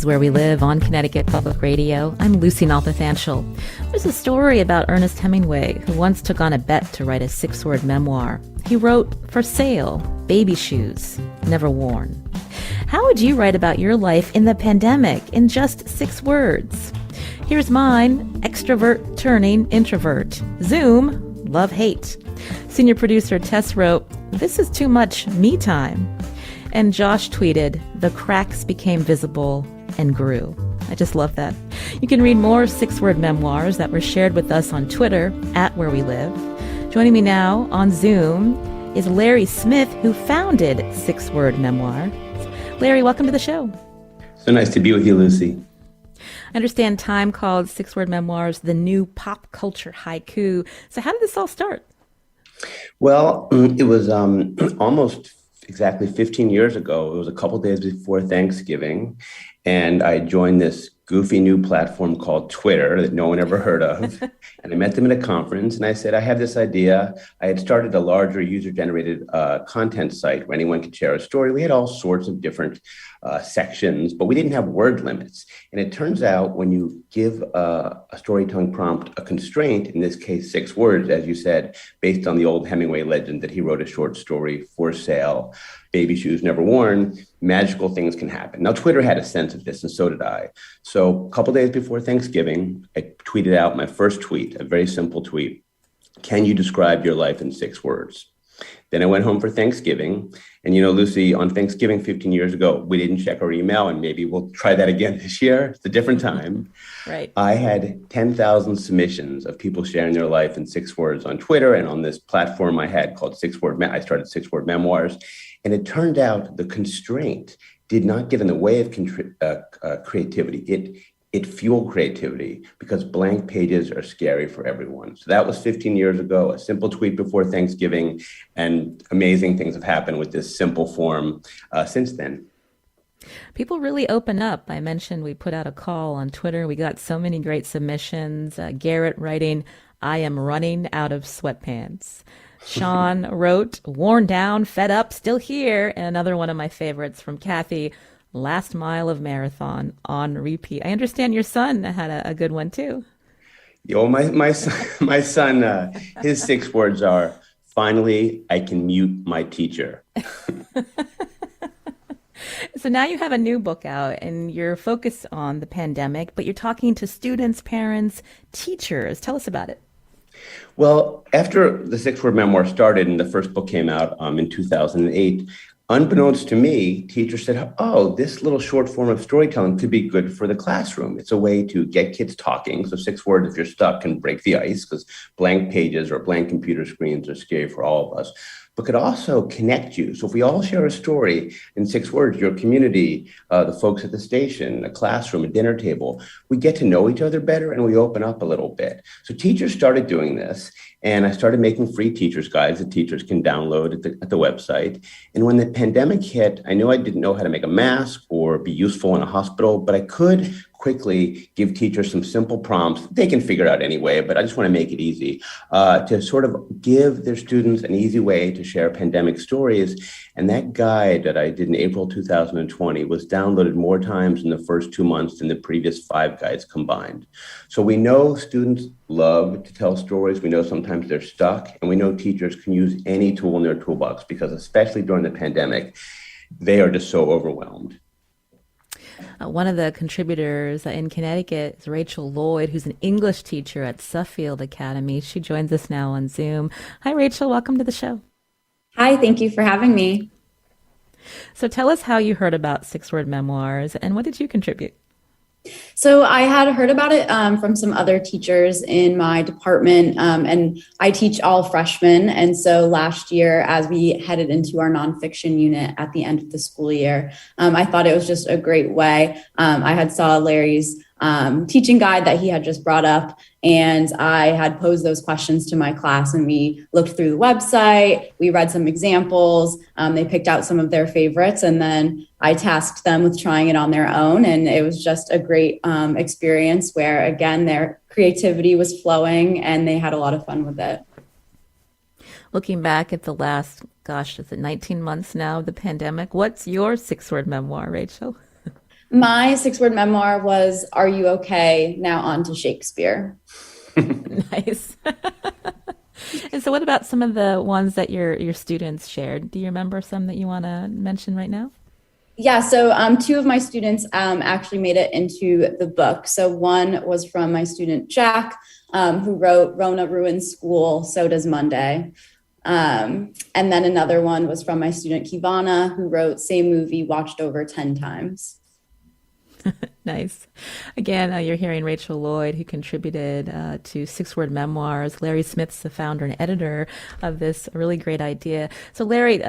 Where We Live on Connecticut Public Radio. I'm Lucy Nalpathanchel. There's a story about Ernest Hemingway, who once took on a bet to write a 6-word memoir. He wrote, "For sale, baby shoes, never worn." How would you write about your life in the pandemic in just 6 words? Here's mine: extrovert turning introvert. Zoom, love-hate. Senior producer Tess wrote, "This is too much me time." And Josh tweeted, "The cracks became visible and grew." I just love that. You can read more 6-word memoirs that were shared with us on Twitter, @Where We Live. Joining me now on Zoom is Larry Smith, who founded 6-word memoir. Larry, welcome to the show. So nice to be with you, Lucy. I understand Time called 6-word memoirs the new pop culture haiku. So how did this all start? Well, it was almost exactly 15 years ago. It was a couple days before Thanksgiving, and I joined this goofy new platform called Twitter that no one ever heard of. And I met them at a conference, and I said, I have this idea. I had started a larger user-generated content site where anyone could share a story. We had all sorts of different sections, but we didn't have word limits. And it turns out when you give a storytelling prompt a constraint, in this case, 6 words, as you said, based on the old Hemingway legend that he wrote a short story, "For sale, baby shoes never worn," magical things can happen. Now, Twitter had a sense of this, and so did I. So a couple days before Thanksgiving, I tweeted out my first tweet, a very simple tweet: "Can you describe your life in 6 words?" Then I went home for Thanksgiving. And, you know, Lucy, on Thanksgiving 15 years ago, we didn't check our email, and maybe we'll try that again this year. It's a different time. Right. I had 10,000 submissions of people sharing their life in 6 words on Twitter. And on this platform I had called I started 6-word memoirs. And it turned out the constraint did not get in the way of creativity. It fueled creativity, because blank pages are scary for everyone. So that was 15 years ago, a simple tweet before Thanksgiving, and amazing things have happened with this simple form since then. People really open up. I mentioned we put out a call on Twitter. We got so many great submissions. Garrett writing, "I am running out of sweatpants." Sean wrote, "Worn down, fed up, still here." And another one of my favorites from Kathy, "Last mile of marathon on repeat." I understand your son had a good one too. My son, his 6 words are, "Finally, I can mute my teacher." So now you have a new book out and you're focused on the pandemic, but you're talking to students, parents, teachers. Tell us about it. Well, after the 6-word memoir started and the first book came out in 2008, unbeknownst to me, teachers said, "Oh, this little short form of storytelling could be good for the classroom. It's a way to get kids talking." So 6 words, if you're stuck, can break the ice, because blank pages or blank computer screens are scary for all of us, but could also connect you. So if we all share a story in 6 words, your community, the folks at the station, a classroom, a dinner table, we get to know each other better and we open up a little bit. So teachers started doing this, and I started making free teachers guides that teachers can download at the website. And when the pandemic hit, I knew I didn't know how to make a mask or be useful in a hospital, but I could quickly give teachers some simple prompts they can figure out anyway, but I just want to make it easy to sort of give their students an easy way to share pandemic stories. And that guide that I did in April 2020 was downloaded more times in the first 2 months than the previous 5 guides combined. So we know students love to tell stories. We know sometimes they're stuck, and we know teachers can use any tool in their toolbox, because especially during the pandemic, they are just so overwhelmed. One of the contributors in Connecticut is Rachel Lloyd, who's an English teacher at Suffield Academy. She joins us now on Zoom. Hi, Rachel. Welcome to the show. Hi, thank you for having me. So tell us how you heard about 6-word memoirs, and what did you contribute? So I had heard about it from some other teachers in my department, and I teach all freshmen. And so last year, as we headed into our nonfiction unit at the end of the school year, I thought it was just a great way. I had saw Larry's teaching guide that he had just brought up, and I had posed those questions to my class, and we looked through the website, we read some examples, they picked out some of their favorites, and then I tasked them with trying it on their own. And it was just a great experience where, again, their creativity was flowing and they had a lot of fun with it. Looking back at the last, is it 19 months now of the pandemic, what's your 6-word memoir, Rachel? My 6-word memoir was Are You Okay? Now on to Shakespeare. Nice. And so what about some of the ones that your students shared? Do you remember some that you want to mention right now? Yeah, so two of my students actually made it into the book. So one was from my student Jack, who wrote Rona Ruins School, So Does Monday. And then another one was from my student Kivana, who wrote Same Movie Watched Over 10 Times. Nice. Again, you're hearing Rachel Lloyd, who contributed to 6-word memoirs. Larry Smith's the founder and editor of this really great idea. So, Larry,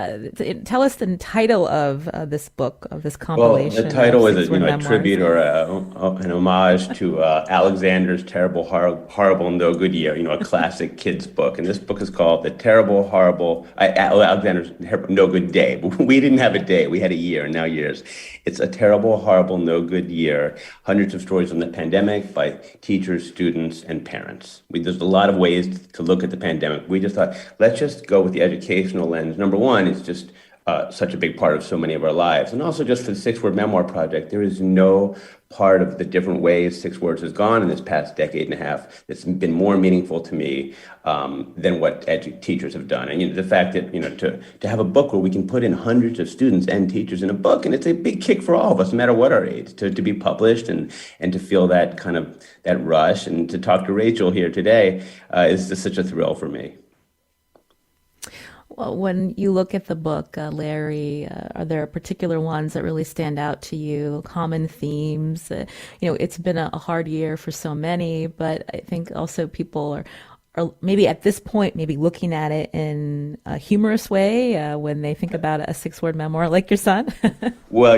tell us the title of this book, of this compilation. Well, the title of is a tribute or an homage to Alexander's Terrible, Horrible, No Good Year, a classic kids book. And this book is called The Terrible, Horrible, Alexander's No Good Day. But we didn't have a day, we had a year, and now years. It's A Terrible, Horrible, No Good Year. Hundreds of stories on the pandemic by teachers, students, and parents. There's a lot of ways to look at the pandemic. We just thought, let's just go with the educational lens. Number one, it's just such a big part of so many of our lives. And also just for the 6-word memoir project, there is no part of the different ways 6 words has gone in this past decade and a half that's been more meaningful to me than what teachers have done. And the fact that to have a book where we can put in hundreds of students and teachers in a book, and it's a big kick for all of us, no matter what our age, to be published and to feel that kind of that rush, and to talk to Rachel here today is just such a thrill for me. Well, when you look at the book, Larry, are there particular ones that really stand out to you? Common themes? It's been a hard year for so many, but I think also people are maybe at this point, maybe looking at it in a humorous way when they think about a 6-word memoir like your son. Well,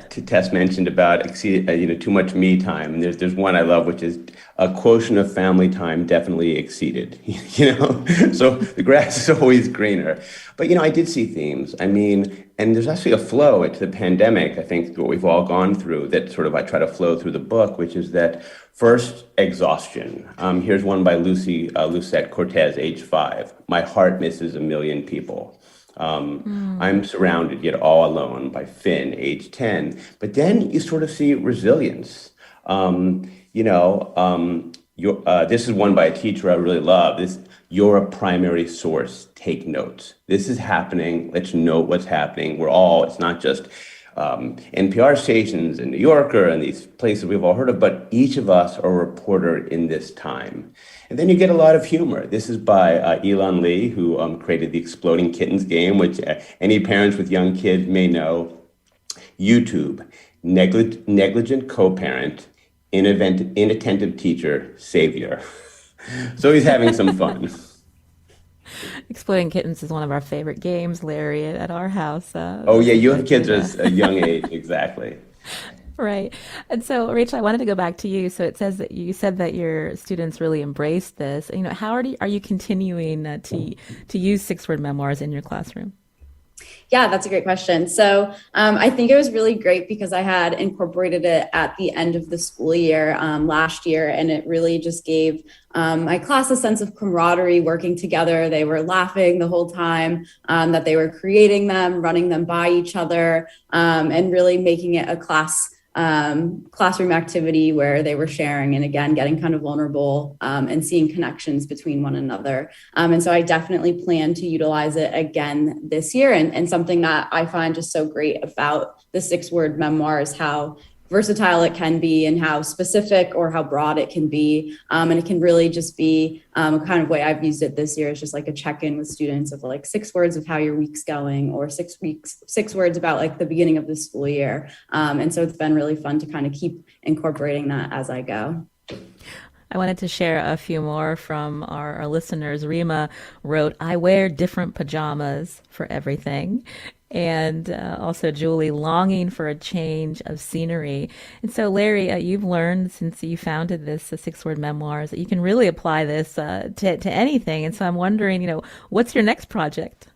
Tess mentioned about too much me time, and there's one I love, which is a quotient of family time definitely exceeded. So the grass is always greener. But I did see themes. And there's actually a flow to the pandemic. I think what we've all gone through that sort of I try to flow through the book, which is that first, exhaustion. Here's one by Lucette Cortez, age 5. My heart misses a million people. I'm surrounded yet all alone by Finn, age 10. But then you sort of see resilience. This is one by a teacher I really love. You're a primary source. Take notes. This is happening. Let's note what's happening. It's not just NPR stations and New Yorker and these places we've all heard of, but each of us are a reporter in this time. And then you get a lot of humor. This is by Elon Lee, who created the Exploding Kittens game, which any parents with young kids may know. YouTube, negligent co-parent, inattentive teacher, savior. So he's having some fun. Exploding Kittens is one of our favorite games, Larry, at our house. Oh, yeah, you have kids at a young age, exactly. Right. And so, Rachel, I wanted to go back to you. So it says that you said that your students really embraced this. How are you continuing to use 6-word memoirs in your classroom? Yeah, that's a great question. So I think it was really great because I had incorporated it at the end of the school year last year, and it really just gave my class a sense of camaraderie, working together. They were laughing the whole time that they were creating them, running them by each other, and really making it a classroom activity where they were sharing and again getting kind of vulnerable and seeing connections between one another. And so I definitely plan to utilize it again this year. And something that I find just so great about the 6-word memoir is how versatile it can be and how specific or how broad it can be. And it can really just be a kind of way I've used it this year is just like a check-in with students of like 6 words of how your week's going, or 6 words about like the beginning of the school year. And so it's been really fun to kind of keep incorporating that as I go. I wanted to share a few more from our listeners. Rima wrote, I wear different pajamas for everything. And also Julie, longing for a change of scenery. And so, Larry, you've learned since you founded this 6-word memoirs that you can really apply this to anything. And so I'm wondering, what's your next project?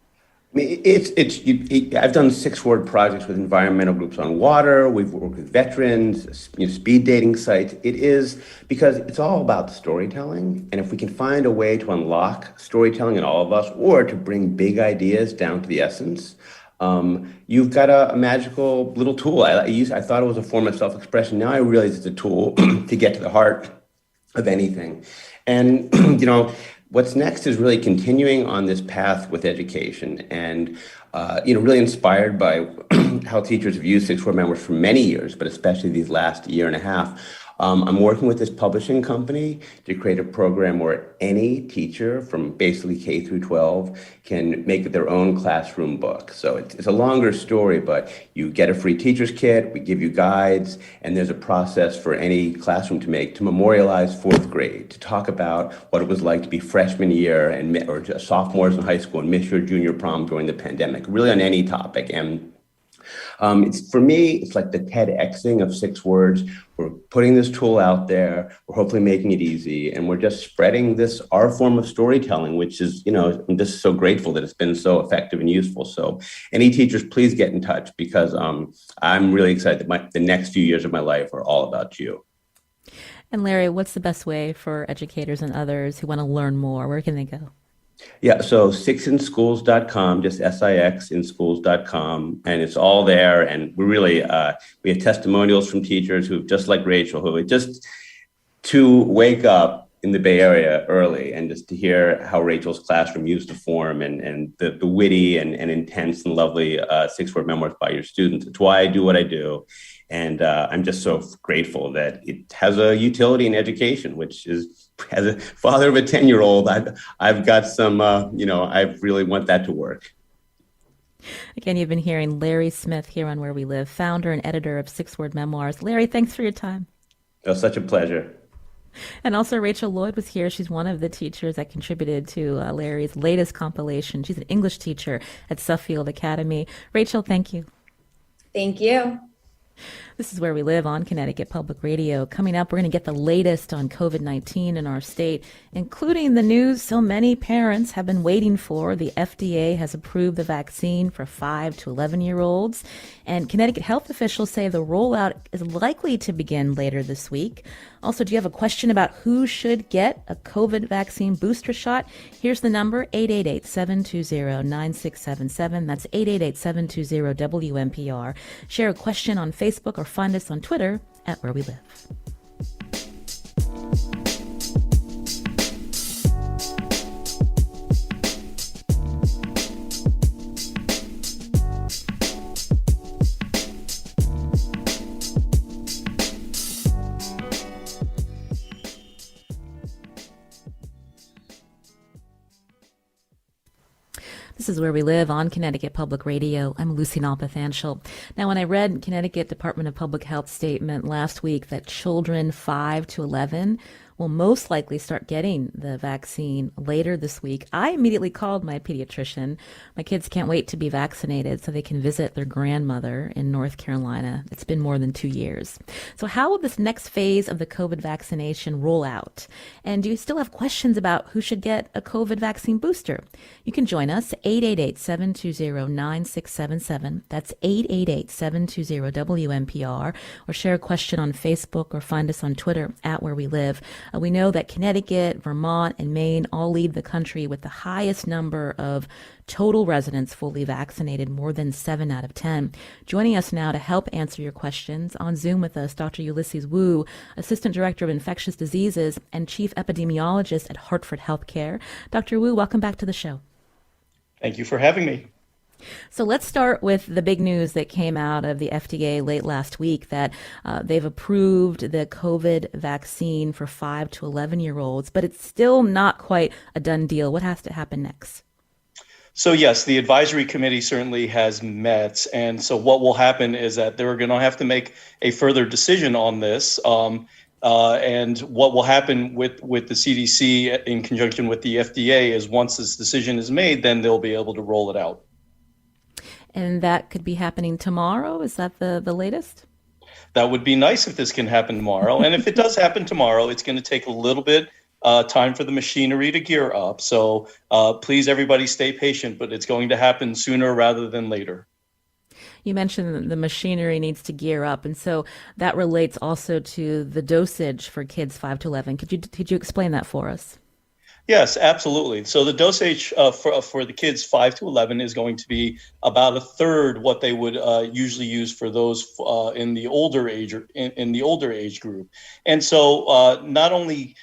I've done 6-word projects with environmental groups on water. We've worked with veterans, speed dating sites. It is because it's all about storytelling. And if we can find a way to unlock storytelling in all of us, or to bring big ideas down to the essence, you've got a magical little tool. I thought it was a form of self-expression. Now I realize it's a tool to get to the heart of anything. And, what's next is really continuing on this path with education and, really inspired by how teachers have used six-word memoirs for many years, but especially these last year and a half. I'm working with this publishing company to create a program where any teacher from basically K through 12 can make their own classroom book. So it's a longer story, but you get a free teacher's kit, we give you guides, and there's a process for any classroom to memorialize fourth grade, to talk about what it was like to be freshman year or just sophomores in high school and miss your junior prom during the pandemic, really on any topic. And for me, it's like the TEDxing of six words. We're putting this tool out there. We're hopefully making it easy. And we're just spreading our form of storytelling, which is, I'm just so grateful that it's been so effective and useful. So any teachers, please get in touch because I'm really excited that the next few years of my life are all about you. And Larry, what's the best way for educators and others who want to learn more? Where can they go? Yeah, so sixinschools.com, just SIXinschools.com, and it's all there. And we have testimonials from teachers who, just like Rachel, who just to wake up in the Bay Area early and just to hear how Rachel's classroom used to form and the witty and intense and lovely six-word memoirs by your students. It's why I do what I do. And I'm just so grateful that it has a utility in education, which is, as a father of a 10-year-old, I've got some, I really want that to work. Again, you've been hearing Larry Smith here on Where We Live, founder and editor of Six-Word Memoirs. Larry, thanks for your time. It was such a pleasure. And also Rachel Lloyd was here. She's one of the teachers that contributed to Larry's latest compilation. She's an English teacher at Suffield Academy. Rachel, thank you. Thank you. This is Where We Live on Connecticut Public Radio. Coming up, we're going to get the latest on COVID-19 in our state, including the news so many parents have been waiting for. The FDA has approved the vaccine for 5 to 11-year-olds, and Connecticut health officials say the rollout is likely to begin later this week. Also, do you have a question about who should get a COVID vaccine booster shot? Here's the number, 888-720-9677. That's 888-720-WNPR. Share a question on Facebook or find us on Twitter at Where We Live. This is Where We Live on Connecticut Public Radio. I'm Lucy Nalpathanchel. Now, when I read Connecticut Department of Public Health statement last week that children 5 to 11 will most likely start getting the vaccine later this week, I immediately called my pediatrician. My kids can't wait to be vaccinated so they can visit their grandmother in North Carolina. It's been more than 2 years. So how will this next phase of the COVID vaccination roll out? And do you still have questions about who should get a COVID vaccine booster? You can join us, 888-720-9677. That's 888-720-WNPR, or share a question on Facebook or find us on Twitter at Where We Live. We know that Connecticut, Vermont, and Maine all lead the country with the highest number of total residents fully vaccinated, more than 7 out of 10. Joining us now to help answer your questions on Zoom with us, Dr. Ulysses Wu, Assistant Director of Infectious Diseases and Chief Epidemiologist at Hartford Healthcare. Dr. Wu, welcome back to the show. Thank you for having me. So let's start with the big news that came out of the FDA late last week that they've approved the COVID vaccine for 5 to 11-year-olds, but it's still not quite a done deal. What has to happen next? So yes, the advisory committee certainly has met. And so what will happen is that they're going to have to make a further decision on this. And what will happen with the CDC in conjunction with the FDA is once this decision is made, then they'll be able to roll it out. And that could be happening tomorrow? Is that the latest? That would be nice if this can happen tomorrow. And if it does happen tomorrow, it's going to take a little bit time for the machinery to gear up. So please, everybody, stay patient, but it's going to happen sooner rather than later. You mentioned the machinery needs to gear up, and so that relates also to the dosage for kids 5 to 11. Could you explain that for us? Yes, absolutely. So the dosage for the kids 5 to 11 is going to be about a third what they would usually use for those in the older age in the older age group. And so not only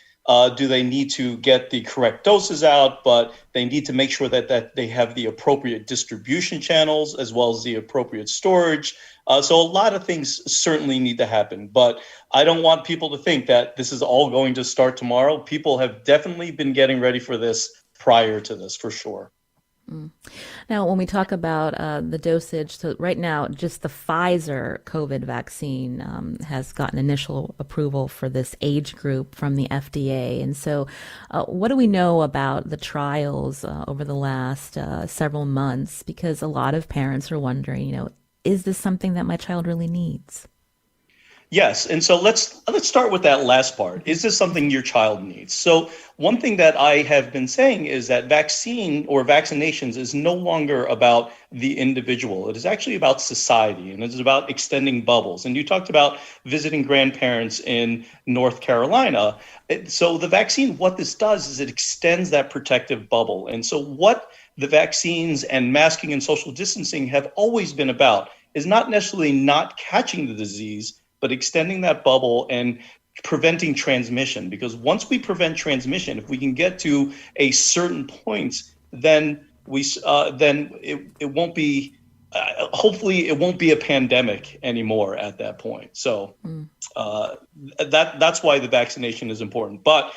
do they need to get the correct doses out, but they need to make sure that they have the appropriate distribution channels as well as the appropriate storage. So a lot of things certainly need to happen, but I don't want people to think that this is all going to start tomorrow. People have definitely been getting ready for this prior to this, for sure. Now, when we talk about the dosage, so right now, just the Pfizer COVID vaccine has gotten initial approval for this age group from the FDA. And so what do we know about the trials over the last several months? Because a lot of parents are wondering, is this something that my child really needs? Yes, and so let's start with that last part. Is this something your child needs? So one thing that I have been saying is that vaccine or vaccinations is no longer about the individual. It is actually about society, and it is about extending bubbles. And you talked about visiting grandparents in North Carolina. So the vaccine, what this does is it extends that protective bubble. And so what the vaccines and masking and social distancing have always been about is not necessarily not catching the disease, but extending that bubble and preventing transmission. Because once we prevent transmission, if we can get to a certain point, then it won't be. Hopefully, it won't be a pandemic anymore at that point. So that's why the vaccination is important. But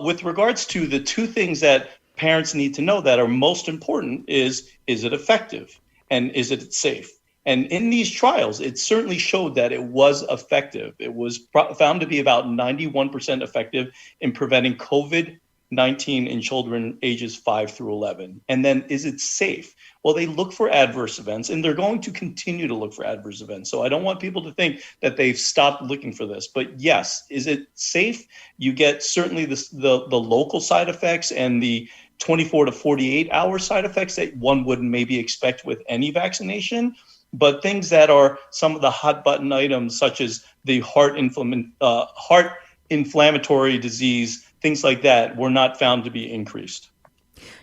with regards to the two things that parents need to know that are most important is it effective and is it safe? And in these trials, it certainly showed that it was effective. It was found to be about 91% effective in preventing COVID-19 in children ages 5 through 11. And then is it safe? Well, they look for adverse events, and they're going to continue to look for adverse events. So I don't want people to think that they've stopped looking for this. But yes, is it safe? You get certainly the local side effects and the 24 to 48 hour side effects that one would maybe expect with any vaccination. But things that are some of the hot button items, such as the heart inflammatory disease, things like that, were not found to be increased.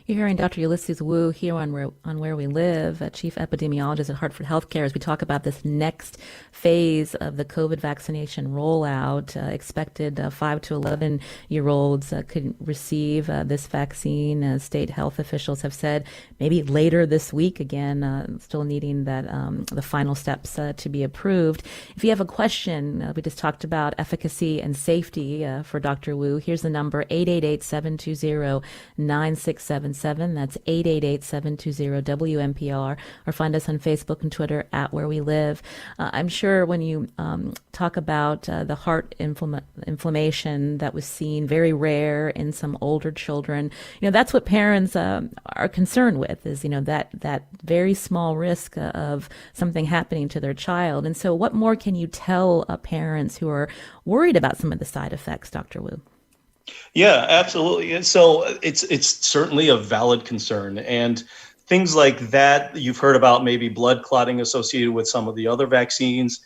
You're hearing Dr. Ulysses Wu here on Where We Live, a chief epidemiologist at Hartford Healthcare, as we talk about this next phase of the COVID vaccination rollout. Expected 5 to 11-year-olds could receive this vaccine. State health officials have said maybe later this week, again, still needing that the final steps to be approved. If you have a question, we just talked about efficacy and safety for Dr. Wu. Here's the number, 888-720-9677. That's 888-720-WNPR, or find us on Facebook and Twitter at Where We Live. I'm sure when you talk about the heart inflammation that was seen, very rare in some older children, that's what parents are concerned with, is that very small risk of something happening to their child. And so, what more can you tell parents who are worried about some of the side effects, Dr. Wu? Yeah, absolutely. And so it's certainly a valid concern. And things like that, you've heard about maybe blood clotting associated with some of the other vaccines.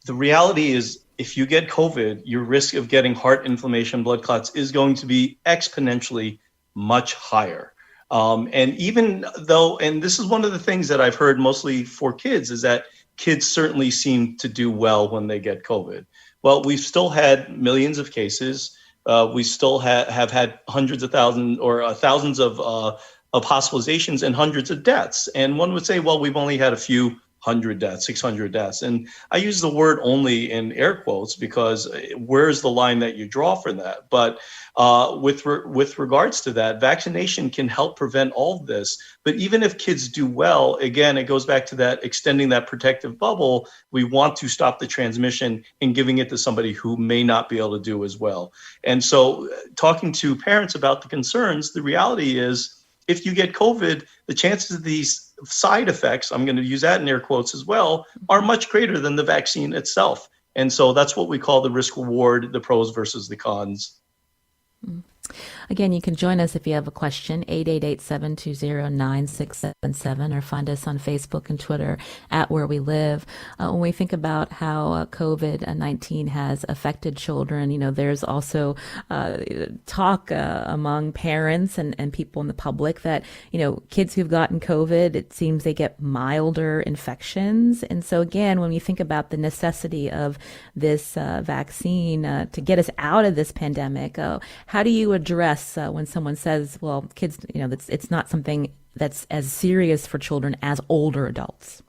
The reality is, if you get COVID, your risk of getting heart inflammation, blood clots is going to be exponentially much higher. And even though, and this is one of the things that I've heard mostly for kids, is that kids certainly seem to do well when they get COVID. Well, we've still had millions of cases. We still have had hundreds of thousands or thousands of hospitalizations and hundreds of deaths. And one would say, well, we've only had a few hundred deaths, 600 deaths. And I use the word only in air quotes because where's the line that you draw for that? But with regards to that, vaccination can help prevent all of this. But even if kids do well, again, it goes back to that extending that protective bubble. We want to stop the transmission and giving it to somebody who may not be able to do as well. And so talking to parents about the concerns, the reality is, if you get COVID, the chances of these side effects, I'm going to use that in air quotes as well, are much greater than the vaccine itself. And so that's what we call the risk reward, the pros versus the cons. Again, you can join us if you have a question, 888-720-9677, or find us on Facebook and Twitter at Where We Live. When we think about how COVID-19 has affected children, there's also talk among parents and people in the public that, kids who've gotten COVID, it seems they get milder infections. And so again, when we think about the necessity of this vaccine to get us out of this pandemic, how do you address when someone says, well, kids, it's not something that's as serious for children as older adults?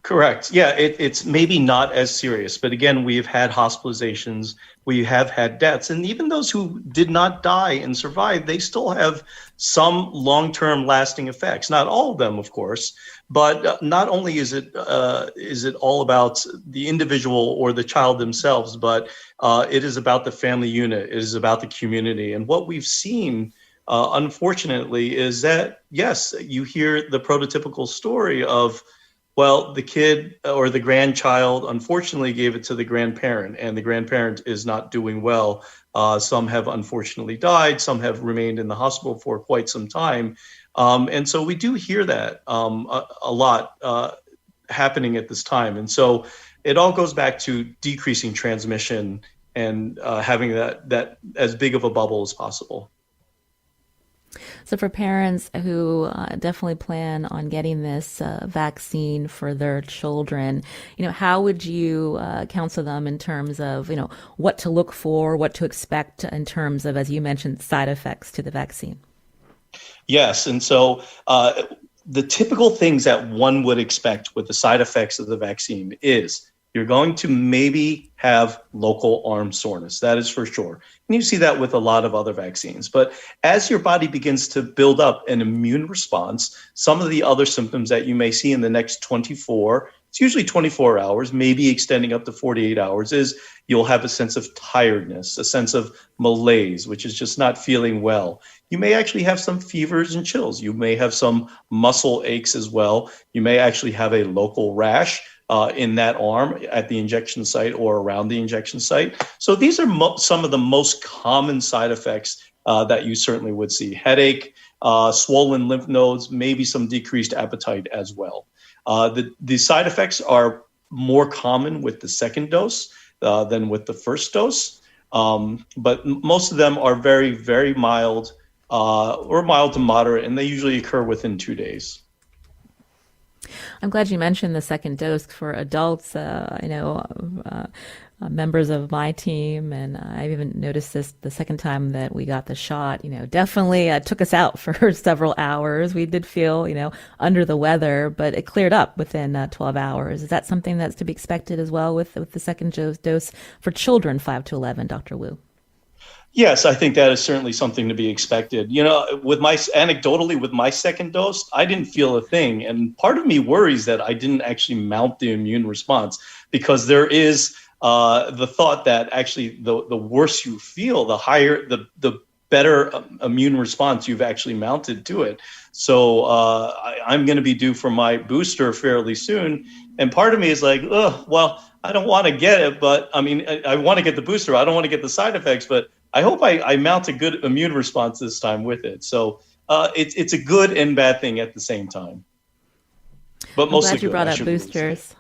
Correct. Yeah, it's maybe not as serious, but again, we've had hospitalizations, we have had deaths, and even those who did not die and survive, they still have some long-term lasting effects. Not all of them, of course, but not only is it all about the individual or the child themselves, but it is about the family unit, it is about the community. And what we've seen, unfortunately, is that, yes, you hear the prototypical story of, well, the kid or the grandchild unfortunately gave it to the grandparent, and the grandparent is not doing well. Some have unfortunately died. Some have remained in the hospital for quite some time. And so we do hear that a lot happening at this time. And so it all goes back to decreasing transmission and having that as big of a bubble as possible. So for parents who definitely plan on getting this vaccine for their children, how would you counsel them in terms of, what to look for, what to expect in terms of, as you mentioned, side effects to the vaccine? Yes. And so the typical things that one would expect with the side effects of the vaccine is you're going to maybe have local arm soreness. That is for sure. And you see that with a lot of other vaccines. But as your body begins to build up an immune response, some of the other symptoms that you may see in the next 24, it's usually 24 hours, maybe extending up to 48 hours, is you'll have a sense of tiredness, a sense of malaise, which is just not feeling well. You may actually have some fevers and chills. You may have some muscle aches as well. You may actually have a local rash in that arm at the injection site or around the injection site. So these are some of the most common side effects that you certainly would see. Headache, swollen lymph nodes, maybe some decreased appetite as well. The side effects are more common with the second dose than with the first dose, but most of them are very, very mild or mild to moderate, and they usually occur within 2 days. I'm glad you mentioned the second dose for adults. Members of my team, and I've even noticed this the second time that we got the shot, definitely took us out for several hours. We did feel, under the weather, but it cleared up within 12 hours. Is that something that's to be expected as well with the second dose for children 5 to 11, Dr. Wu? Yes, I think that is certainly something to be expected. With my second dose, I didn't feel a thing. And part of me worries that I didn't actually mount the immune response, because there is the thought that actually the worse you feel, the higher, the better immune response you've actually mounted to it. So I'm going to be due for my booster fairly soon. And part of me is like, well, I don't want to get it, but I want to get the booster. I don't want to get the side effects, but I hope I mount a good immune response this time with it. So it's a good and bad thing at the same time. But mostly glad you brought up boosters.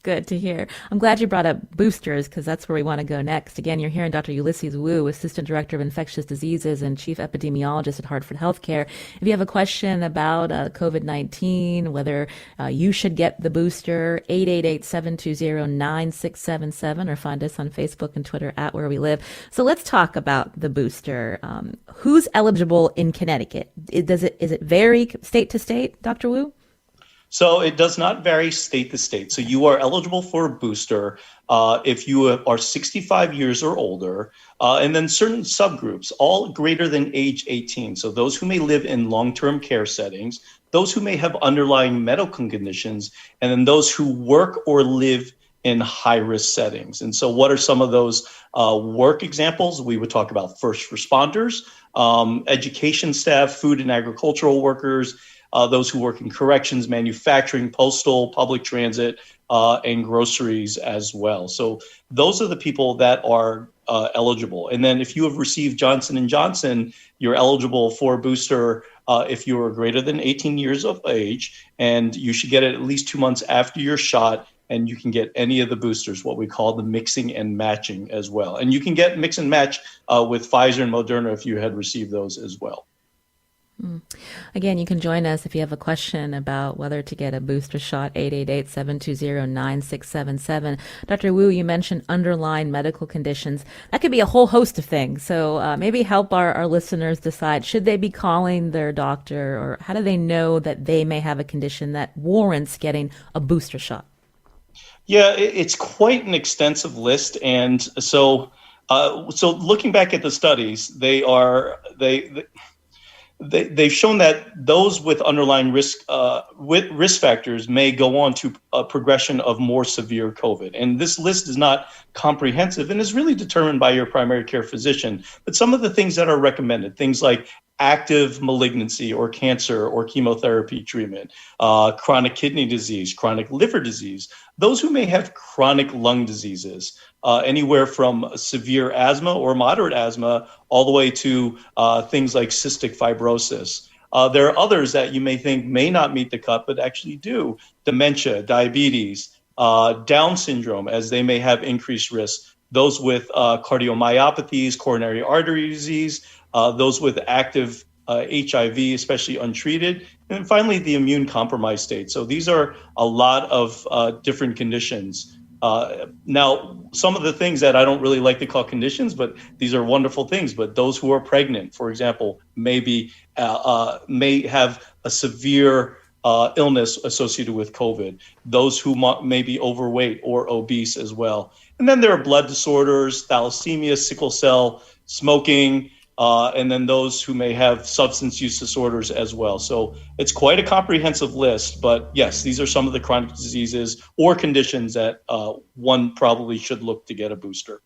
Good to hear. I'm glad you brought up boosters, because that's where we want to go next. Again, you're hearing Dr. Ulysses Wu, Assistant Director of Infectious Diseases and Chief Epidemiologist at Hartford Healthcare. If you have a question about COVID-19, whether you should get the booster, 888-720-9677, or find us on Facebook and Twitter at Where We Live. So let's talk about the booster. Who's eligible in Connecticut? Is it vary state to state, Dr. Wu? So it does not vary state to state. So you are eligible for a booster if you are 65 years or older, and then certain subgroups, all greater than age 18. So those who may live in long-term care settings, those who may have underlying medical conditions, and then those who work or live in high-risk settings. And so what are some of those work examples? We would talk about first responders, education staff, food and agricultural workers, those who work in corrections, manufacturing, postal, public transit, and groceries as well. So those are the people that are eligible. And then if you have received Johnson & Johnson, you're eligible for a booster if you are greater than 18 years of age, and you should get it at least 2 months after your shot. And you can get any of the boosters, what we call the mixing and matching as well. And you can get mix and match with Pfizer and Moderna if you had received those as well. Again, you can join us if you have a question about whether to get a booster shot, 888-720-9677. Dr. Wu, you mentioned underlying medical conditions. That could be a whole host of things. So maybe help our listeners decide, should they be calling their doctor, or how do they know that they may have a condition that warrants getting a booster shot? Yeah, it's quite an extensive list. And so looking back at the studies, they've shown that those with underlying risk factors may go on to a progression of more severe COVID. And this list is not comprehensive and is really determined by your primary care physician. But some of the things that are recommended, things like active malignancy or cancer or chemotherapy treatment, chronic kidney disease, chronic liver disease, those who may have chronic lung diseases, anywhere from severe asthma or moderate asthma all the way to things like cystic fibrosis. There are others that you may think may not meet the cut, but actually do. Dementia, diabetes, Down syndrome, as they may have increased risk. Those with cardiomyopathies, coronary artery disease, those with active HIV, especially untreated, and finally the immune compromised state. So these are a lot of different conditions. Now, some of the things that I don't really like to call conditions, but these are wonderful things. But those who are pregnant, for example, may have a severe illness associated with COVID. Those who may be overweight or obese as well. And then there are blood disorders, thalassemia, sickle cell, smoking, and then those who may have substance use disorders as well. So it's quite a comprehensive list, but yes, these are some of the chronic diseases or conditions that one probably should look to get a booster.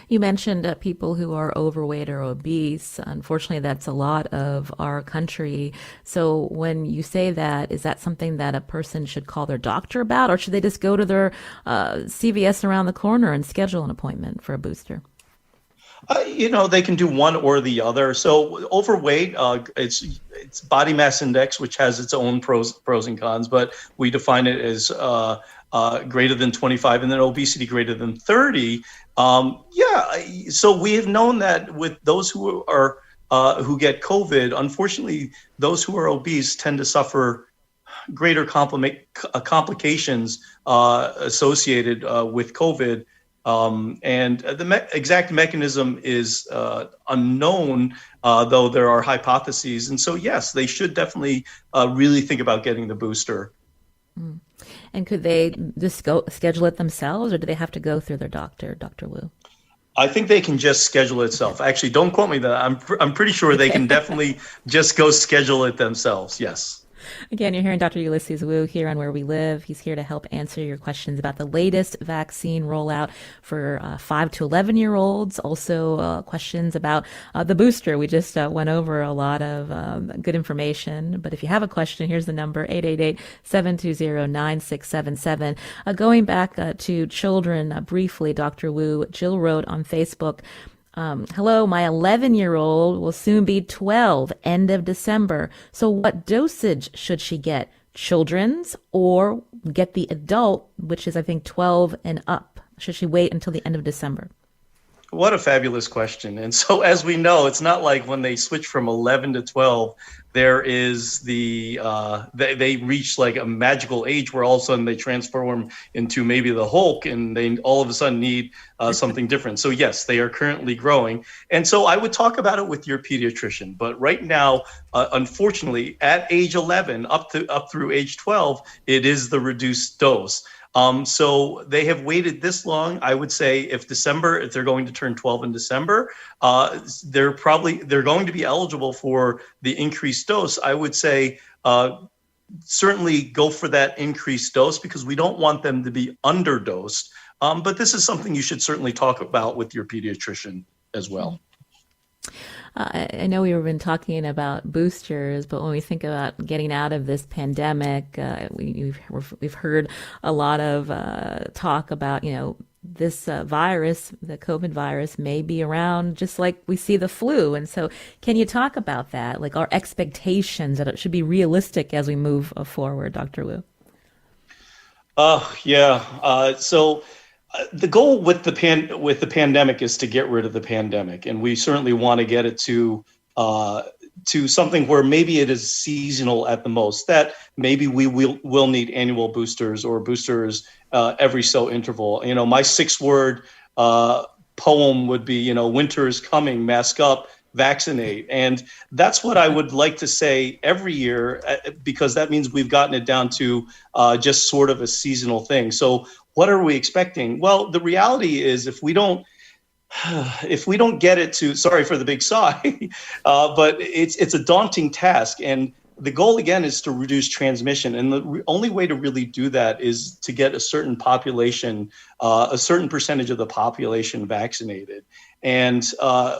You mentioned people who are overweight or obese. Unfortunately, that's a lot of our country. So when you say that, is that something that a person should call their doctor about, or should they just go to their CVS around the corner and schedule an appointment for a booster? They can do one or the other. So overweight, it's body mass index, which has its own pros and cons, but we define it as greater than 25, and then obesity greater than 30. So we have known that with those who are who get COVID, unfortunately, those who are obese tend to suffer greater complications associated with COVID. And the exact mechanism is unknown, though there are hypotheses. And so, yes, they should definitely really think about getting the booster. Mm. And could they just go schedule it themselves, or do they have to go through their doctor, Dr. Wu? I think they can just schedule it itself. Actually, don't quote me that. I'm pretty sure they can definitely just go schedule it themselves. Yes. Again, you're hearing Dr. Ulysses Wu here on Where We Live. He's here to help answer your questions about the latest vaccine rollout for 5 to 11-year-olds. Also, questions about the booster. We just went over a lot of good information. But if you have a question, here's the number, 888-720-9677. Going back to children briefly, Dr. Wu, Jill wrote on Facebook, hello, my 11-year-old will soon be 12, end of December. So what dosage should she get? Children's or get the adult, which is, I think, 12 and up? Should she wait until the end of December? What a fabulous question. And so as we know, it's not like when they switch from 11 to 12, there is they reach like a magical age where all of a sudden they transform into maybe the Hulk and they all of a sudden need something different. So yes, they are currently growing. And so I would talk about it with your pediatrician. But right now, unfortunately, at age 11 up through age 12, it is the reduced dose. So they have waited this long. I would say if they're going to turn 12 in December, they're going to be eligible for the increased dose. I would say certainly go for that increased dose because we don't want them to be underdosed. But this is something you should certainly talk about with your pediatrician as well. I know we've been talking about boosters, but when we think about getting out of this pandemic, we've heard a lot of talk about, this virus, the COVID virus, may be around just like we see the flu. And so can you talk about that, like our expectations that it should be realistic as we move forward, Dr. Wu? The goal with the pandemic is to get rid of the pandemic, and we certainly want to get it to something where maybe it is seasonal at the most. That maybe we will need annual boosters or boosters every so interval. My 6-word poem would be, winter is coming, mask up, vaccinate. And that's what I would like to say every year, because that means we've gotten it down to just sort of a seasonal thing. So what are we expecting? Well, the reality is if we don't get it to, sorry for the big sigh, but it's a daunting task. And the goal, again, is to reduce transmission. And the only way to really do that is to get a certain population, a certain percentage of the population vaccinated. And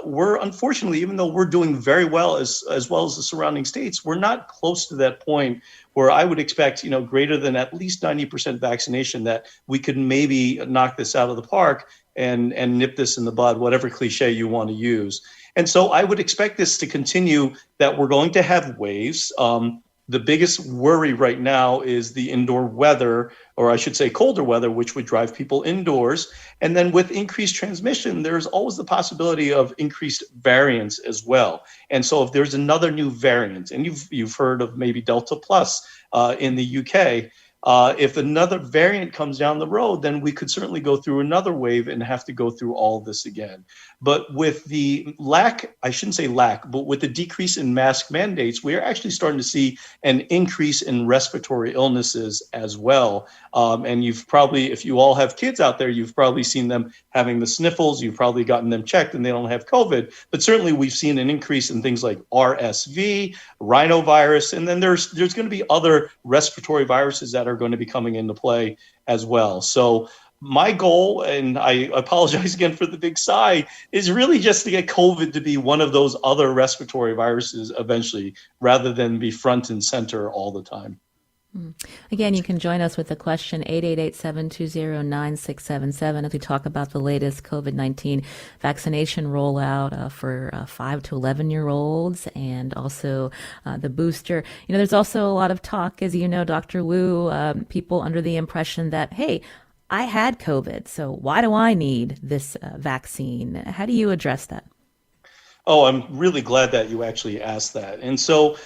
we're, unfortunately, even though we're doing very well as well as the surrounding states, we're not close to that point where I would expect, greater than at least 90% vaccination, that we could maybe knock this out of the park and nip this in the bud, whatever cliche you want to use. And so I would expect this to continue, that we're going to have waves. The biggest worry right now is the indoor weather, or I should say colder weather, which would drive people indoors. And then with increased transmission, there's always the possibility of increased variants as well. And so if there's another new variant, and you've heard of maybe Delta Plus in the UK, if another variant comes down the road, then we could certainly go through another wave and have to go through all this again. But with the with the decrease in mask mandates, we are actually starting to see an increase in respiratory illnesses as well. And you've probably, if you all have kids out there, you've probably seen them having the sniffles. You've probably gotten them checked and they don't have COVID. But certainly we've seen an increase in things like RSV, rhinovirus, and then there's going to be other respiratory viruses that are going to be coming into play as well. So my goal, and I apologize again for the big sigh, is really just to get COVID to be one of those other respiratory viruses eventually, rather than be front and center all the time. Again, you can join us with the question 888-720-9677 as we talk about the latest COVID-19 vaccination rollout for 5 to 11-year-olds, and also the booster. There's also a lot of talk, as you know, Dr. Wu, people under the impression that, hey, I had COVID, so why do I need this vaccine? How do you address that? Oh, I'm really glad that you actually asked that. And so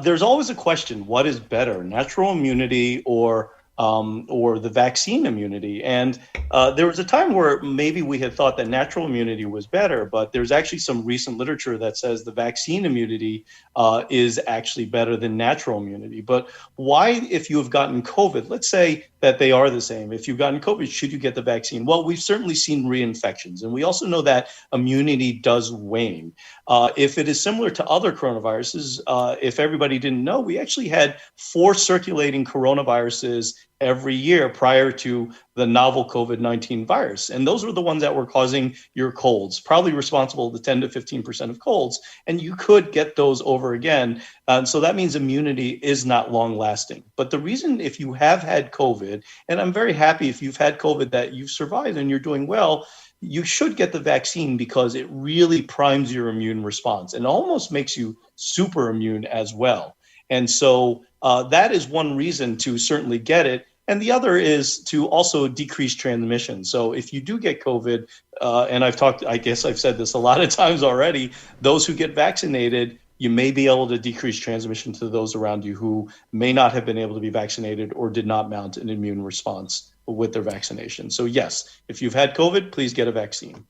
there's always a question: what is better, natural immunity or the vaccine immunity? And there was a time where maybe we had thought that natural immunity was better, but there's actually some recent literature that says the vaccine immunity is actually better than natural immunity. But why, if you have gotten COVID, let's say that they are the same. If you've gotten COVID, should you get the vaccine? Well, we've certainly seen reinfections, and we also know that immunity does wane. If it is similar to other coronaviruses, if everybody didn't know, we actually had 4 circulating coronaviruses every year prior to the novel COVID-19 virus. And those were the ones that were causing your colds, probably responsible to 10 to 15% of colds. And you could get those over again. So that means immunity is not long lasting. But the reason, if you have had COVID, and I'm very happy if you've had COVID that you've survived and you're doing well, you should get the vaccine, because it really primes your immune response and almost makes you super immune as well. And so that is one reason to certainly get it. And the other is to also decrease transmission. So if you do get COVID, and I guess I've said this a lot of times already, those who get vaccinated, you may be able to decrease transmission to those around you who may not have been able to be vaccinated or did not mount an immune response with their vaccination. So yes, if you've had COVID, please get a vaccine.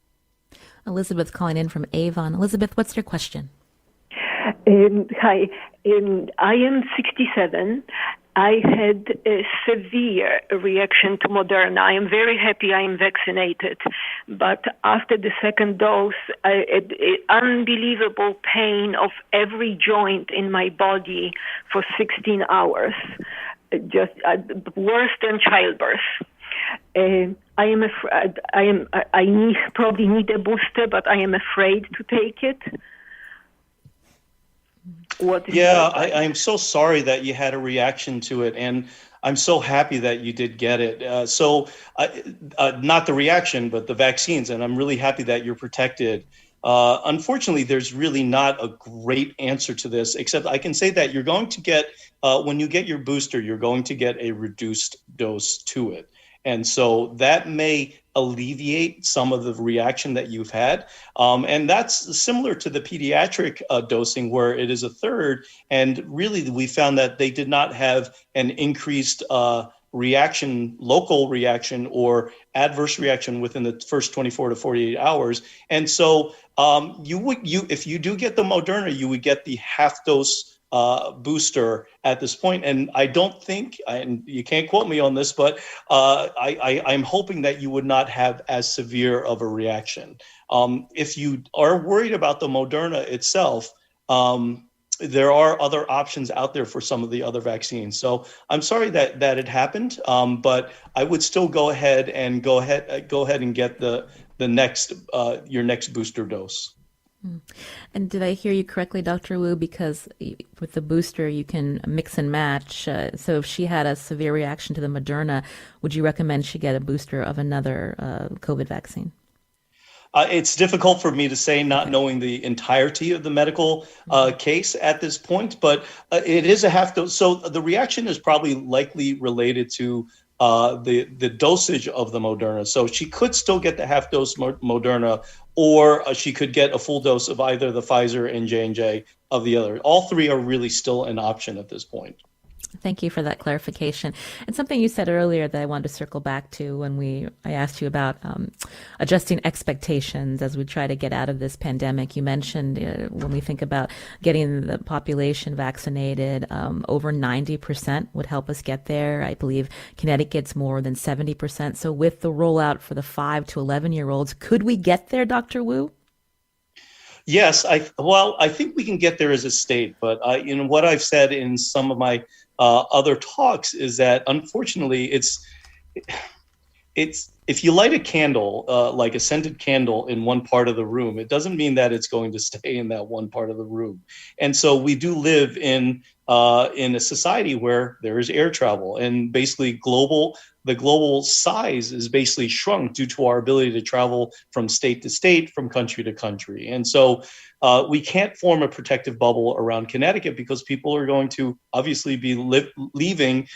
Elizabeth calling in from Avon. Elizabeth, what's your question? Hi, I am 67. I had a severe reaction to Moderna. I am very happy I am vaccinated, but after the second dose, unbelievable pain of every joint in my body for 16 hours, just worse than childbirth. I am afraid. I probably need a booster, but I am afraid to take it. I'm so sorry that you had a reaction to it. And I'm so happy that you did get it. Not the reaction, but the vaccines. And I'm really happy that you're protected. Unfortunately, there's really not a great answer to this, except I can say that you're going to get, when you get your booster, you're going to get a reduced dose to it. And so that may alleviate some of the reaction that you've had. And that's similar to the pediatric dosing, where it is a third. And really, we found that they did not have an increased reaction, local reaction or adverse reaction within the first 24 to 48 hours. And so if you do get the Moderna, you would get the half dose booster at this point. And I don't think, and you can't quote me on this, but I'm hoping that you would not have as severe of a reaction. If you are worried about the Moderna itself, there are other options out there for some of the other vaccines. So I'm sorry that it happened, but I would still go ahead and get the next your next booster dose. And did I hear you correctly, Dr. Wu? Because with the booster, you can mix and match. So if she had a severe reaction to the Moderna, would you recommend she get a booster of another COVID vaccine? It's difficult for me to say, not knowing the entirety of the medical case at this point, but it is a half dose. So the reaction is probably likely related to the dosage of the Moderna. So she could still get the half dose Moderna, or she could get a full dose of either the Pfizer and J&J of the other. All three are really still an option at this point. Thank you for that clarification. And something you said earlier that I wanted to circle back to when I asked you about adjusting expectations as we try to get out of this pandemic. You mentioned when we think about getting the population vaccinated, over 90% would help us get there. I believe Connecticut's more than 70%. So with the rollout for the 5 to 11-year-olds, could we get there, Dr. Wu? Yes, I think we can get there as a state, but what I've said in some of my other talks is that unfortunately it's if you light a candle, like a scented candle in one part of the room, it doesn't mean that it's going to stay in that one part of the room. And so we do live in a society where there is air travel, and basically the global size is basically shrunk due to our ability to travel from state to state, from country to country. And so we can't form a protective bubble around Connecticut because people are going to obviously be leaving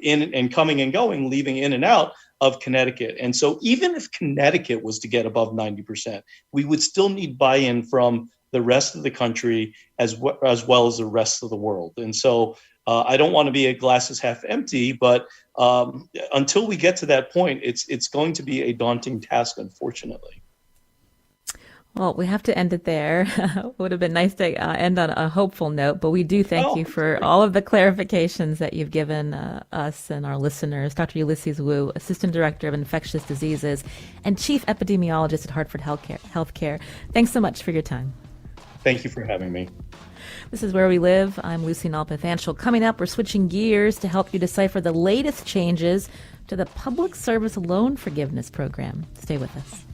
in and coming and going, leaving in and out of Connecticut. And so even if Connecticut was to get above 90%, we would still need buy-in from the rest of the country as well as the rest of the world. And so I don't want to be a glass is half empty, but until we get to that point, it's going to be a daunting task, unfortunately. Well, we have to end it there. It would have been nice to end on a hopeful note, but we do thank you for all of the clarifications that you've given us and our listeners. Dr. Ulysses Wu, Assistant Director of Infectious Diseases and Chief Epidemiologist at Hartford Healthcare. Thanks so much for your time. Thank you for having me. This is Where We Live. I'm Lucy Nalpathanchel. Coming up, we're switching gears to help you decipher the latest changes to the Public Service Loan Forgiveness Program. Stay with us.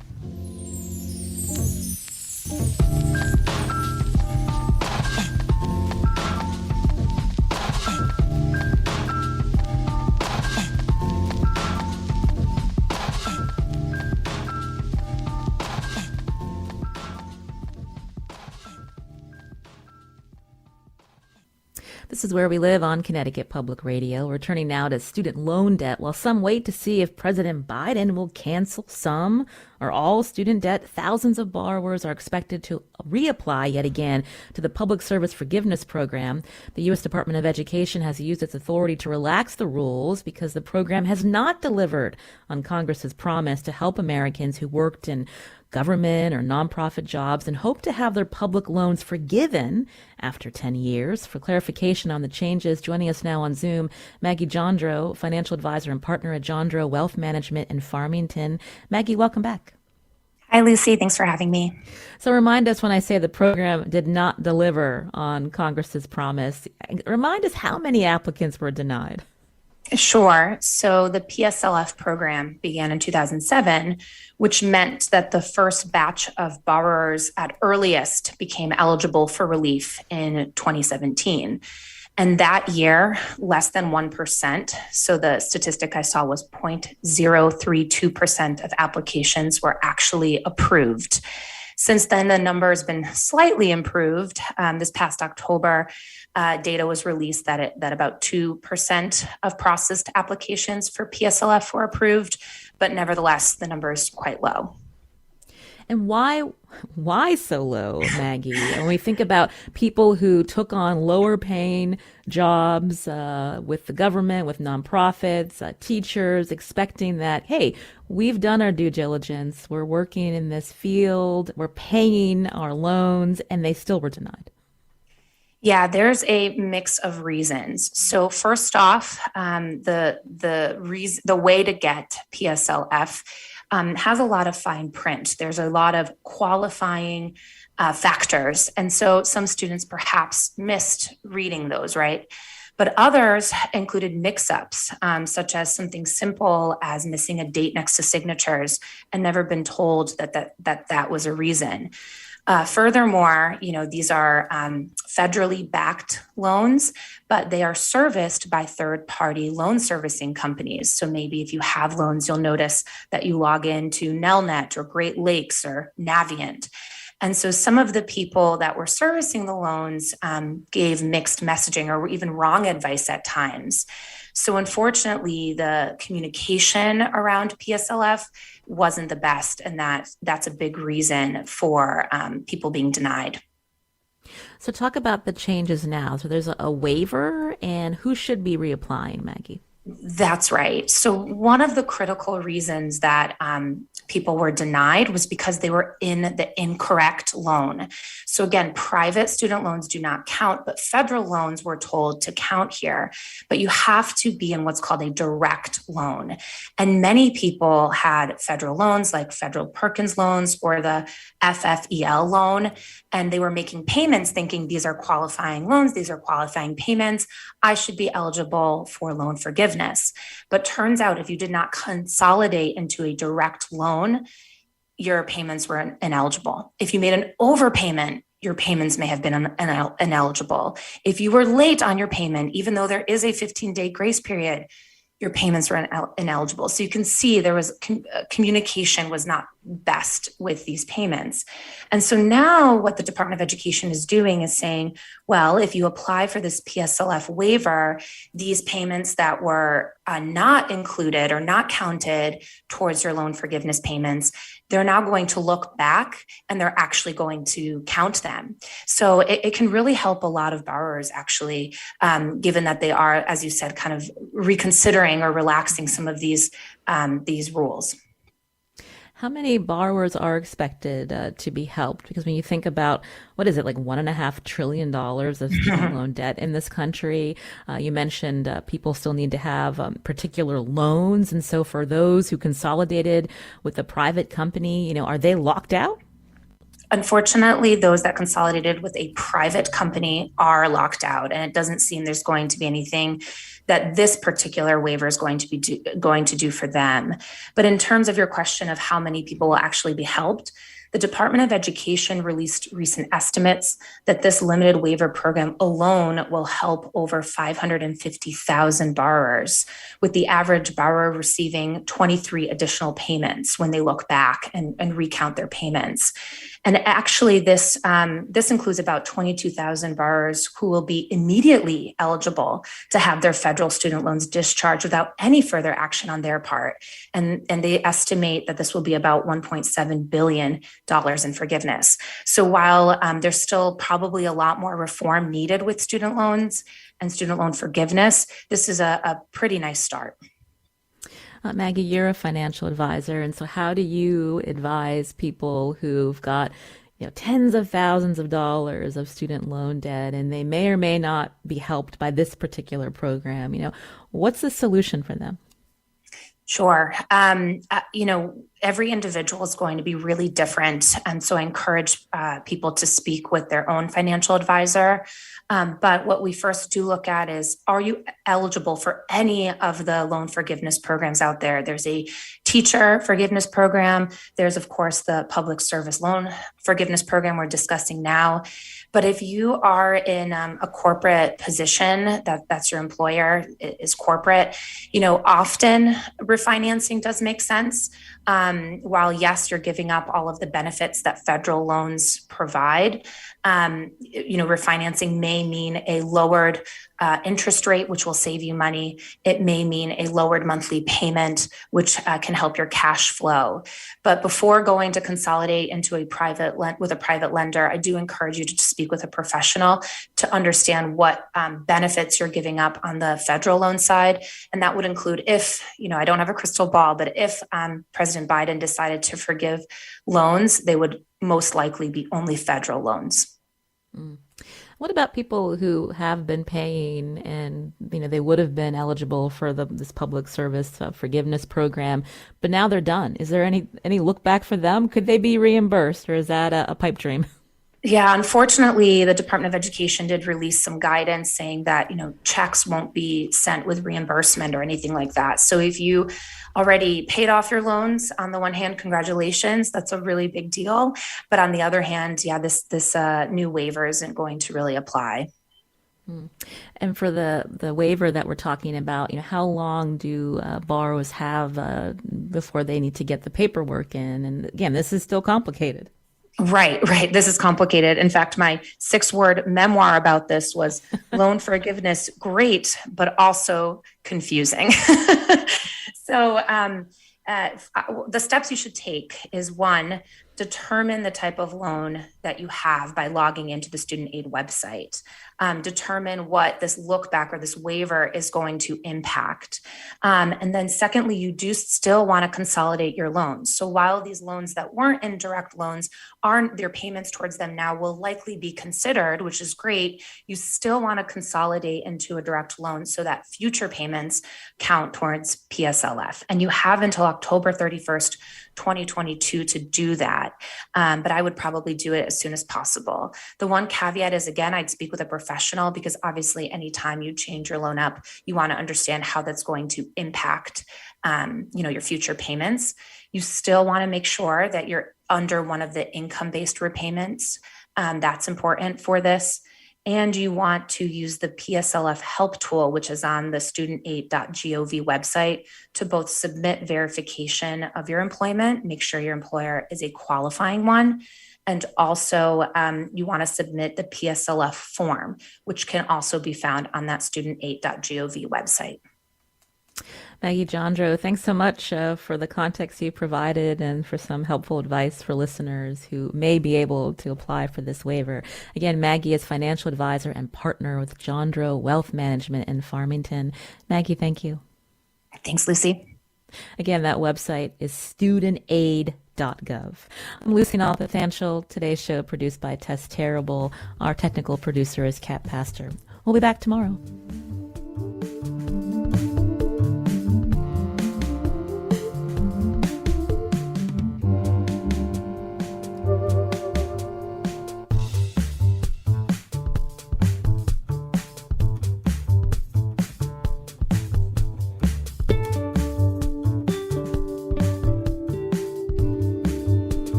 This is Where We Live on Connecticut Public Radio. We're turning now to student loan debt. While some wait to see if President Biden will cancel some or all student debt, thousands of borrowers are expected to reapply yet again to the Public Service Forgiveness Program. The U.S. Department of Education has used its authority to relax the rules because the program has not delivered on Congress's promise to help Americans who worked in government or nonprofit jobs and hope to have their public loans forgiven after 10 years. For clarification on the changes, joining us now on Zoom, Maggie Jondro, financial advisor and partner at Jondro Wealth Management in Farmington. Maggie, welcome back. Hi, Lucy. Thanks for having me. So remind us when I say the program did not deliver on Congress's promise. Remind us how many applicants were denied. Sure. So the PSLF program began in 2007, which meant that the first batch of borrowers at earliest became eligible for relief in 2017. And that year, less than 1%. So the statistic I saw was 0.032% of applications were actually approved. Since then, the number has been slightly improved. This past October, data was released that about 2% of processed applications for PSLF were approved, but nevertheless, the number is quite low. And why so low, Maggie? When we think about people who took on lower paying jobs with the government, with nonprofits, teachers, expecting that, hey, we've done our due diligence, we're working in this field, we're paying our loans, and they still were denied. Yeah, there's a mix of reasons. So first off, the way to get PSLF has a lot of fine print. There's a lot of qualifying factors. And so some students perhaps missed reading those, right? But others included mix-ups, such as something simple as missing a date next to signatures and never been told that was a reason. Furthermore, these are federally backed loans, but they are serviced by third-party loan servicing companies. So maybe if you have loans, you'll notice that you log into Nelnet or Great Lakes or Navient. And so some of the people that were servicing the loans gave mixed messaging or even wrong advice at times. So unfortunately, the communication around PSLF wasn't the best, and that's a big reason for people being denied. So talk about the changes now. So there's a waiver, and who should be reapplying, Maggie? That's right. So one of the critical reasons that people were denied was because they were in the incorrect loan. So again, private student loans do not count, but federal loans were told to count here. But you have to be in what's called a direct loan. And many people had federal loans like federal Perkins loans or the FFEL loan, and they were making payments thinking these are qualifying loans, these are qualifying payments, I should be eligible for loan forgiveness. But turns out if you did not consolidate into a direct loan, your payments were ineligible. If you made an overpayment, your payments may have been ineligible. If you were late on your payment, even though there is a 15-day grace period, your payments were ineligible. So you can see there was communication was not best with these payments. And so now what the Department of Education is doing is saying, well, if you apply for this PSLF waiver, these payments that were not included or not counted towards your loan forgiveness payments, they're now going to look back and they're actually going to count them. So it can really help a lot of borrowers actually, given that they are, as you said, kind of reconsidering or relaxing some of these rules. How many borrowers are expected to be helped? Because when you think about, what is it, like $1.5 trillion of student loan debt in this country, you mentioned people still need to have particular loans. And so for those who consolidated with a private company, are they locked out? Unfortunately, those that consolidated with a private company are locked out, and it doesn't seem there's going to be anything that this particular waiver is going to do for them. But in terms of your question of how many people will actually be helped, the Department of Education released recent estimates that this limited waiver program alone will help over 550,000 borrowers, with the average borrower receiving 23 additional payments when they look back and recount their payments. And actually, this includes about 22,000 borrowers who will be immediately eligible to have their federal student loans discharged without any further action on their part. And they estimate that this will be about $1.7 billion in forgiveness. So while there's still probably a lot more reform needed with student loans and student loan forgiveness, this is a pretty nice start. Maggie, you're a financial advisor, and so how do you advise people who've got tens of thousands of dollars of student loan debt, and they may or may not be helped by this particular program? What's the solution for them? Sure. every individual is going to be really different. And so I encourage people to speak with their own financial advisor. But what we first do look at is, are you eligible for any of the loan forgiveness programs out there? There's a teacher forgiveness program. There's, of course, the public service loan forgiveness program we're discussing now. But if you are in a corporate position, that's your employer is corporate, often refinancing does make sense. While yes, you're giving up all of the benefits that federal loans provide, refinancing may mean a lowered interest rate, which will save you money. It may mean a lowered monthly payment, which can help your cash flow. But before going to consolidate into a private lender, I do encourage you to speak with a professional to understand what benefits you're giving up on the federal loan side. And that would include if, I don't have a crystal ball, but if President Biden decided to forgive loans, they would most likely be only federal loans. What about people who have been paying and, they would have been eligible for this public service forgiveness program, but now they're done? Is there any look back for them? Could they be reimbursed, or is that a pipe dream? Yeah, unfortunately, the Department of Education did release some guidance saying that, checks won't be sent with reimbursement or anything like that. So if you already paid off your loans, on the one hand, congratulations, that's a really big deal. But on the other hand, this new waiver isn't going to really apply. And for the waiver that we're talking about, how long do borrowers have before they need to get the paperwork in? And again, this is still complicated. Right. This is complicated. In fact, my 6-word memoir about this was loan forgiveness, great, but also confusing. So the steps you should take is, 1, determine the type of loan that you have by logging into the student aid website. Determine what this look back or this waiver is going to impact. And then secondly, you do still want to consolidate your loans. So while these loans that weren't indirect loans their payments towards them now will likely be considered, which is great, you still want to consolidate into a direct loan so that future payments count towards PSLF. And you have until October 31st, 2022 to do that. But I would probably do it as soon as possible. The one caveat is, again, I'd speak with a professional, because obviously anytime you change your loan up, you want to understand how that's going to impact, your future payments. You still want to make sure that you're under one of the income-based repayments. That's important for this. And you want to use the PSLF help tool, which is on the studentaid.gov website, to both submit verification of your employment, make sure your employer is a qualifying one, and also you want to submit the PSLF form, which can also be found on that studentaid.gov website. Maggie Jandro, thanks so much for the context you provided and for some helpful advice for listeners who may be able to apply for this waiver. Again, Maggie is financial advisor and partner with Jandro Wealth Management in Farmington. Maggie, thank you. Thanks, Lucy. Again, that website is studentaid.gov. I'm Lucy Nalpathanchel. Today's show produced by Tess Terrible. Our technical producer is Kat Pastor. We'll be back tomorrow.